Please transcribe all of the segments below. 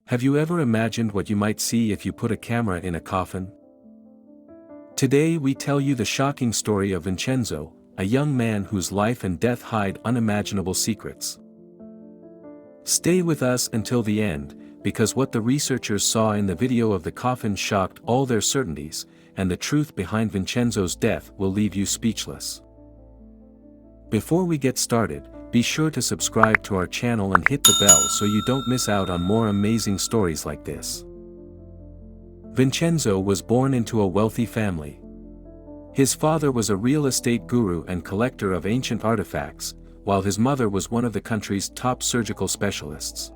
Have you ever imagined what you might see if you put a camera in a coffin? Today we tell you the shocking story of Vincenzo, a young man whose life and death hide unimaginable secrets. Stay with us until the end, because what the researchers saw in the video of the coffin shocked all their certainties, and the truth behind Vincenzo's death will leave you speechless. Before we get started, be sure to subscribe to our channel and hit the bell so you don't miss out on more amazing stories like this. Vincenzo was born into a wealthy family. His father was a real estate guru and collector of ancient artifacts, while his mother was one of the country's top surgical specialists.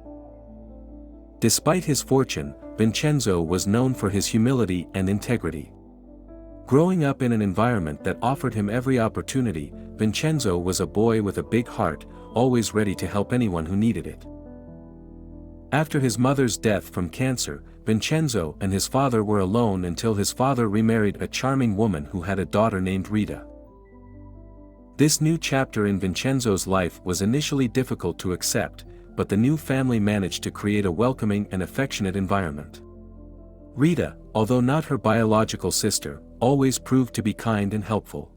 Despite his fortune, Vincenzo was known for his humility and integrity. Growing up in an environment that offered him every opportunity, Vincenzo was a boy with a big heart, always ready to help anyone who needed it. After his mother's death from cancer, Vincenzo and his father were alone until his father remarried a charming woman who had a daughter named Rita. This new chapter in Vincenzo's life was initially difficult to accept, but the new family managed to create a welcoming and affectionate environment. Rita, although not her biological sister, always proved to be kind and helpful.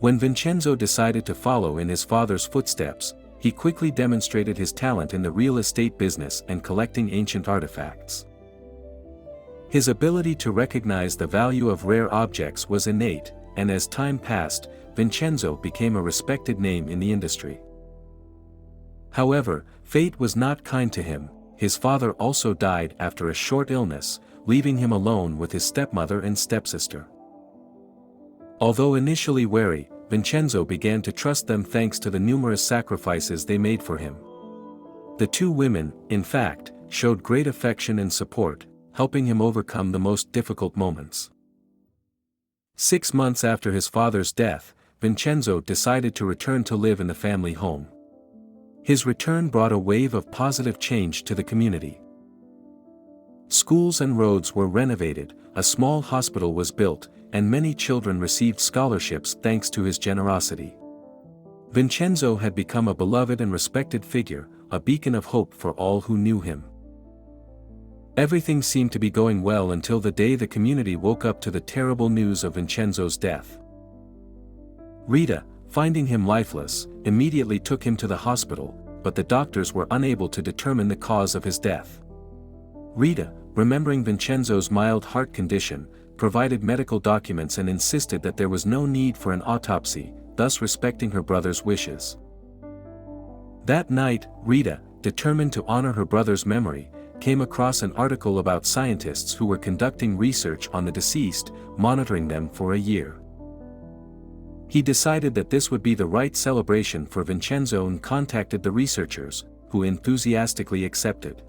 When Vincenzo decided to follow in his father's footsteps, he quickly demonstrated his talent in the real estate business and collecting ancient artifacts. His ability to recognize the value of rare objects was innate, and as time passed, Vincenzo became a respected name in the industry. However, fate was not kind to him. His father also died after a short illness, leaving him alone with his stepmother and stepsister. Although initially wary, Vincenzo began to trust them thanks to the numerous sacrifices they made for him. The two women, in fact, showed great affection and support, helping him overcome the most difficult moments. 6 months after his father's death, Vincenzo decided to return to live in the family home. His return brought a wave of positive change to the community. Schools and roads were renovated, a small hospital was built, and many children received scholarships thanks to his generosity. Vincenzo had become a beloved and respected figure, a beacon of hope for all who knew him. Everything seemed to be going well until the day the community woke up to the terrible news of Vincenzo's death. Rita, finding him lifeless, immediately took him to the hospital, but the doctors were unable to determine the cause of his death. Rita, remembering Vincenzo's mild heart condition, provided medical documents and insisted that there was no need for an autopsy, thus respecting her brother's wishes. That night, Rita, determined to honor her brother's memory, came across an article about scientists who were conducting research on the deceased, monitoring them for a year. He decided that this would be the right celebration for Vincenzo and contacted the researchers, who enthusiastically accepted.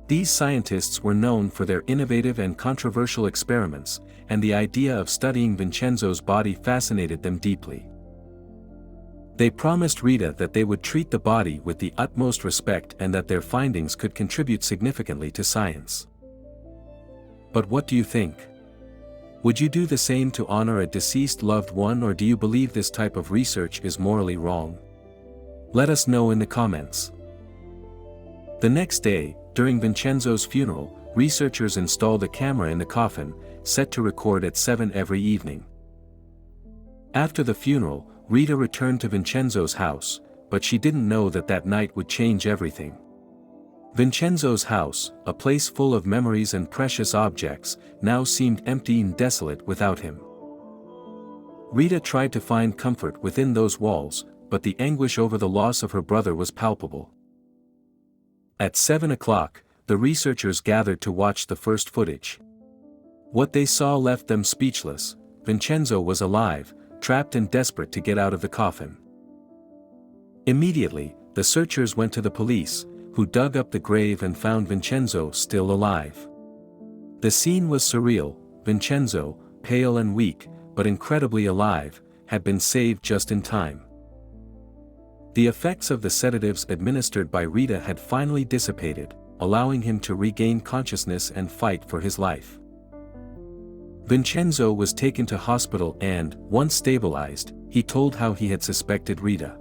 These scientists were known for their innovative and controversial experiments, and the idea of studying Vincenzo's body fascinated them deeply. They promised Rita that they would treat the body with the utmost respect and that their findings could contribute significantly to science. But what do you think? Would you do the same to honor a deceased loved one, or do you believe this type of research is morally wrong? Let us know in the comments. The next day, during Vincenzo's funeral, researchers installed a camera in the coffin, set to record at 7 every evening. After the funeral, Rita returned to Vincenzo's house, but she didn't know that that night would change everything. Vincenzo's house, a place full of memories and precious objects, now seemed empty and desolate without him. Rita tried to find comfort within those walls, but the anguish over the loss of her brother was palpable. At 7 o'clock, the researchers gathered to watch the first footage. What they saw left them speechless. Vincenzo was alive, trapped and desperate to get out of the coffin. Immediately, the searchers went to the police, who dug up the grave and found Vincenzo still alive. The scene was surreal. Vincenzo, pale and weak, but incredibly alive, had been saved just in time. The effects of the sedatives administered by Rita had finally dissipated, allowing him to regain consciousness and fight for his life. Vincenzo was taken to hospital and, once stabilized, he told how he had suspected Rita.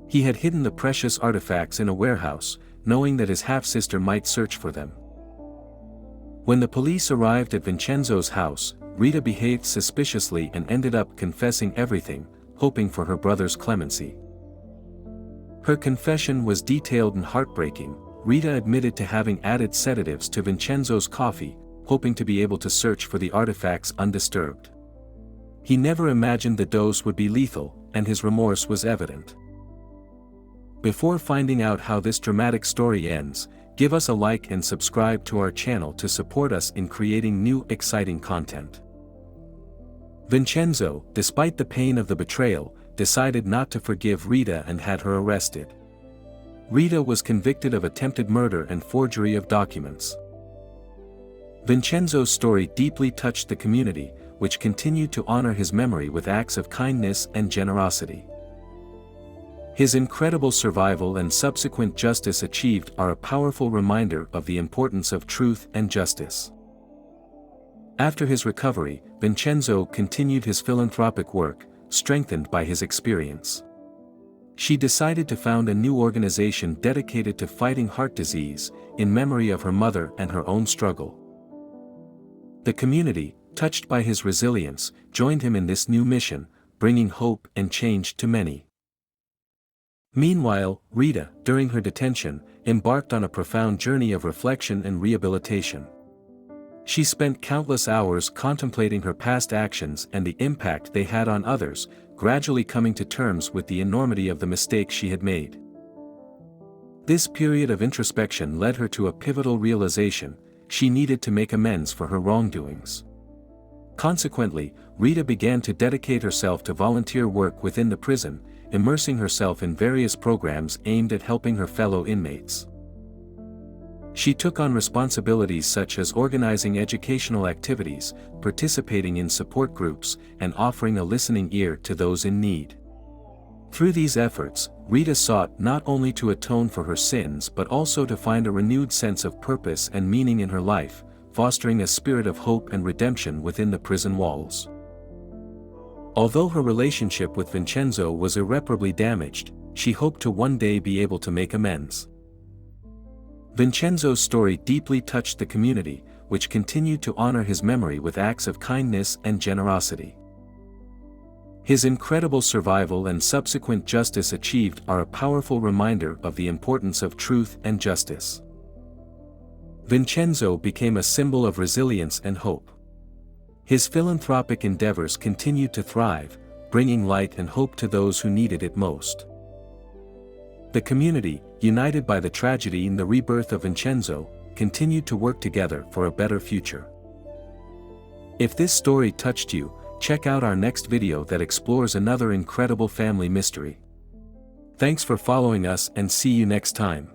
He had hidden the precious artifacts in a warehouse, knowing that his half-sister might search for them. When the police arrived at Vincenzo's house, Rita behaved suspiciously and ended up confessing everything, hoping for her brother's clemency. Her confession was detailed and heartbreaking. Rita admitted to having added sedatives to Vincenzo's coffee, hoping to be able to search for the artifacts undisturbed. He never imagined the dose would be lethal, and his remorse was evident. Before finding out how this dramatic story ends, give us a like and subscribe to our channel to support us in creating new exciting content. Vincenzo, despite the pain of the betrayal, decided not to forgive Rita and had her arrested. Rita was convicted of attempted murder and forgery of documents. Vincenzo's story deeply touched the community, which continued to honor his memory with acts of kindness and generosity. His incredible survival and subsequent justice achieved are a powerful reminder of the importance of truth and justice. After his recovery, Vincenzo continued his philanthropic work, strengthened by his experience. She decided to found a new organization dedicated to fighting heart disease, in memory of her mother and her own struggle. The community, touched by his resilience, joined him in this new mission, bringing hope and change to many. Meanwhile, Rita, during her detention, embarked on a profound journey of reflection and rehabilitation. She spent countless hours contemplating her past actions and the impact they had on others, gradually coming to terms with the enormity of the mistakes she had made. This period of introspection led her to a pivotal realization: she needed to make amends for her wrongdoings. Consequently, Rita began to dedicate herself to volunteer work within the prison, immersing herself in various programs aimed at helping her fellow inmates. She took on responsibilities such as organizing educational activities, participating in support groups, and offering a listening ear to those in need. Through these efforts, Rita sought not only to atone for her sins but also to find a renewed sense of purpose and meaning in her life, fostering a spirit of hope and redemption within the prison walls. Although her relationship with Vincenzo was irreparably damaged, she hoped to one day be able to make amends. Vincenzo's story deeply touched the community, which continued to honor his memory with acts of kindness and generosity. His incredible survival and subsequent justice achieved are a powerful reminder of the importance of truth and justice. Vincenzo became a symbol of resilience and hope. His philanthropic endeavors continued to thrive, bringing light and hope to those who needed it most. The community, united by the tragedy and the rebirth of Vincenzo, continued to work together for a better future. If this story touched you, check out our next video that explores another incredible family mystery. Thanks for following us and see you next time.